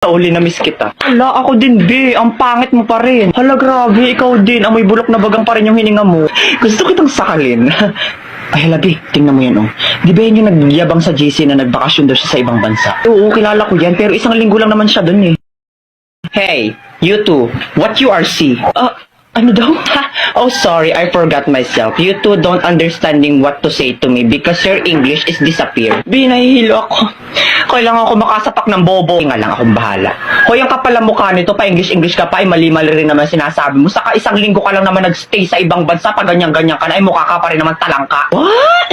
Uli na miss kita. Hala, ako din, be. Ang pangit mo pa rin. Hala, grabe. Ikaw din. Amoy bulok na bagang pa rin yung hininga mo. Gusto kitang sakalin. Ay, hala, be. Tingnan mo yan, oh. Di ba yan yung nagyabang sa JC na nagbakasyon daw siya sa ibang bansa? Oo, kilala ko yan. Pero isang linggo lang naman siya dun, eh. Hey, you two. What you are see? Ano daw? Oh, sorry, I forgot myself. You two don't understanding what to say to me because your English is disappear. Binahihilo ako. Kailangan ako makasapak ng bobo. Nga lang akong bahala. Hoy, ang kapal ang mukha nito, pa English ka pa, ay mali-mali rin naman sinasabi mo. Saka isang linggo ka lang naman nagstay sa ibang bansa, pa ganyan-ganyan ka na, ay mukha ka pa rin naman talangka. What?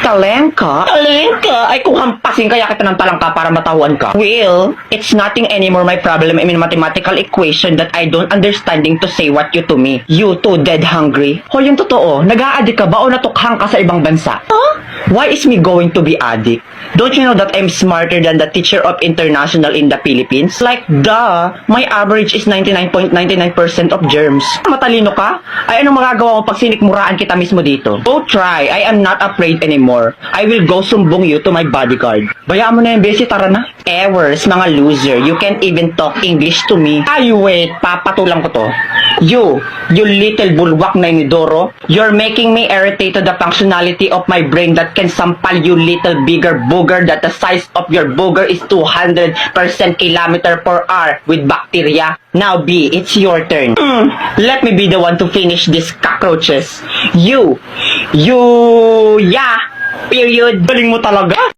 Talengka? Talengka? Ay kung hampasin kaya kita ng talangka para matauhan ka. Well, it's nothing anymore my problem in mathematical equation that I don't understanding to say what you to me. You too dead hungry. Hoy, yung totoo, nag-a-addict ka ba o natukhang ka sa ibang bansa? Huh? Why is me going to be addict? Don't you know that I'm smarter than the teacher of international in the Philippines? Like, duh, my average is 99.99% of germs. Matalino ka? Ay, anong magagawa mo pag sinikmuraan kita mismo dito? Go try, I am not afraid anymore. I will go sumbong you to my bodyguard. Bayaan mo na yung besi, tara na. Ewers, mga loser, you can't even talk English to me. Ay, wait, papatulang ko to. You little bulwak na inidoro, you're making me irritate to the functionality of my brain that can sampal you little bigger booger that the size of your booger is 200% km/h with bacteria. Now B, it's your turn. Let me be the one to finish these cockroaches. Yeah, period. Galing mo talaga.